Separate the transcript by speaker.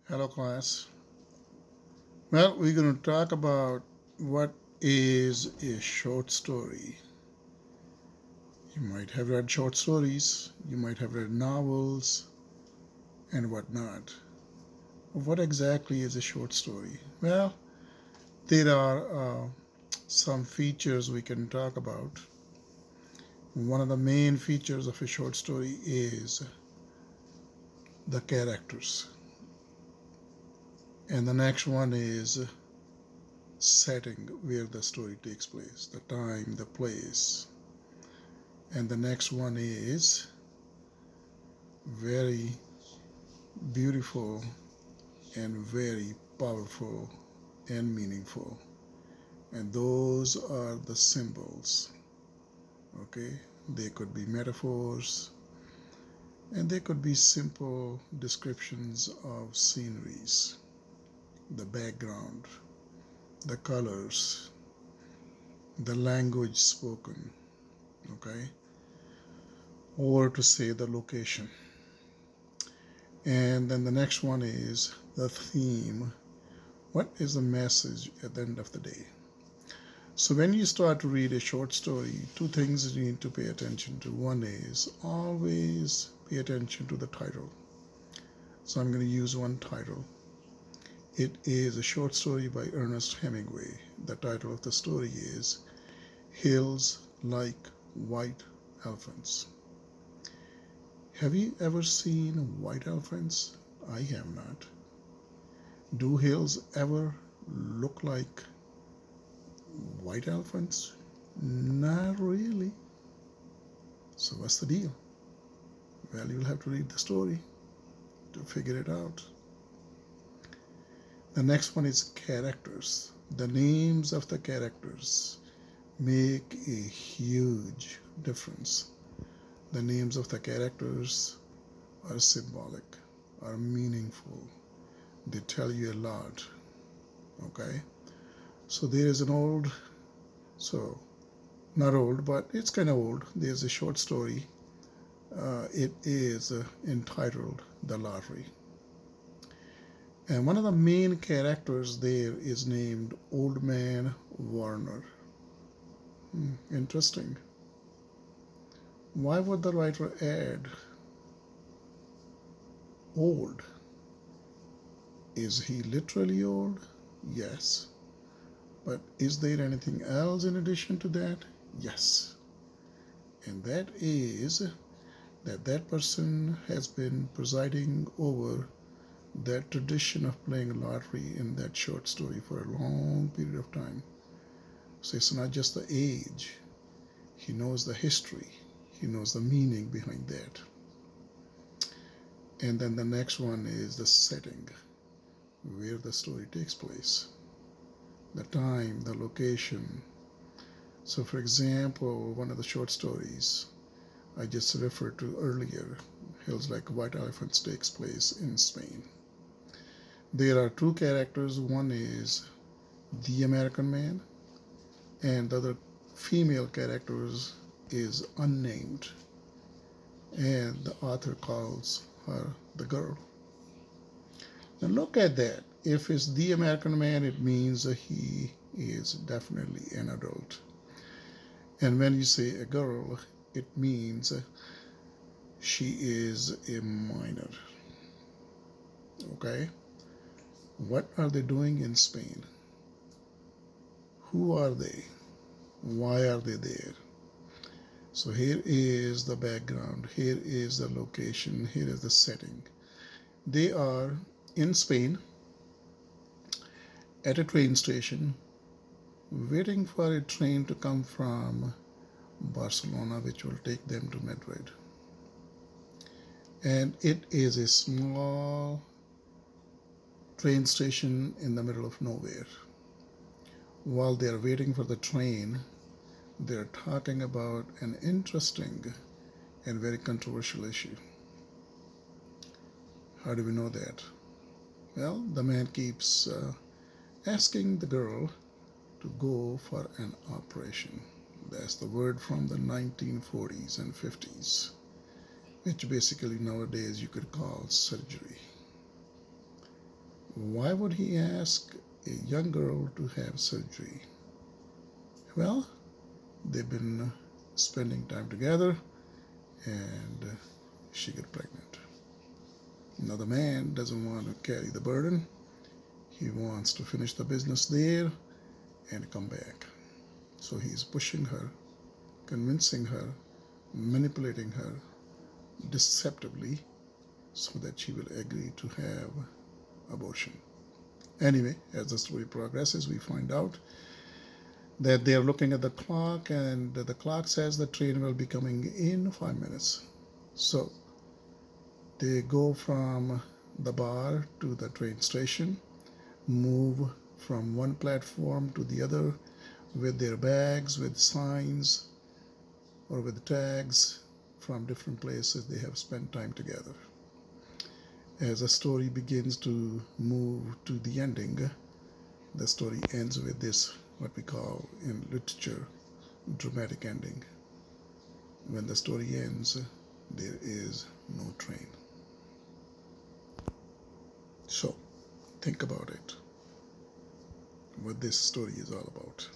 Speaker 1: Hello, class. Well, we're going to talk about what is a short story. You might have read short stories, you might have read novels, and whatnot. What exactly is a short story? Well, there are some features we can talk about. One of the main features of a short story is the characters, and the next one is setting where the story takes place, the time, the place, and the next one is very beautiful and very powerful and meaningful. And those are the symbols. Okay? They could be metaphors and they could be simple descriptions of sceneries, the background, the colors, the language spoken. Okay? Or to say the location. And then the next one is the theme. What is the message at the end of the day? So when you start to read a short story, two things you need to pay attention to. One is always pay attention to the title. So I'm going to use one title. It is a short story by Ernest Hemingway. The title of the story is Hills Like White Elephants. Have you ever seen white elephants? I have not. Do hills ever look like white elephants? Not really. So what's the deal? Well, you'll have to read the story to figure it out. The next one is characters. The names of the characters make a huge difference. The names of the characters are symbolic, are meaningful. They tell you a lot. Okay? So there is an old, so not old, but it's kind of old. There's a short story. It is entitled The Lottery. And one of the main characters there is named Old Man Warner. Interesting. Why would the writer add old? Is he literally old? Yes. But is there anything else in addition to that? Yes. And that is that person has been presiding over that tradition of playing lottery in that short story for a long period of time. So it's not just the age, he knows the history, he knows the meaning behind that. And then the next one is the setting, where the story takes place, the time, the location. So, for example, one of the short stories I just referred to earlier, Hills Like White Elephants, takes place in Spain. There are two characters. One is the American man, and the other female character is unnamed, and the author calls her the girl. Now look at that. If it's the American man, it means he is definitely an adult. And when you say a girl, it means she is a minor. Okay? What are they doing in Spain? Who are they? Why are they there? So here is the background, here is the location, here is the setting. They are in Spain at a train station waiting for a train to come from Barcelona, which will take them to Madrid. And it is a small train station in the middle of nowhere. While they are waiting for the train, they are talking about an interesting and very controversial issue. How do we know that? Well, the man keeps asking the girl to go for an operation. That's the word from the 1940s and 50s, which basically nowadays you could call surgery. Why would he ask a young girl to have surgery? Well, they've been spending time together and she got pregnant. Now, the man doesn't want to carry the burden. He wants to finish the business there and come back. So he's pushing her, convincing her, manipulating her deceptively so that she will agree to have abortion. Anyway, as the story progresses, we find out that they are looking at the clock, and the clock says the train will be coming in 5 minutes. So they go from the bar to the train station, move from one platform to the other with their bags, with signs, or with tags from different places they have spent time together. As the story begins to move to the ending, the story ends with this, what we call in literature, dramatic ending. When the story ends, there is no train. So, think about it, what this story is all about.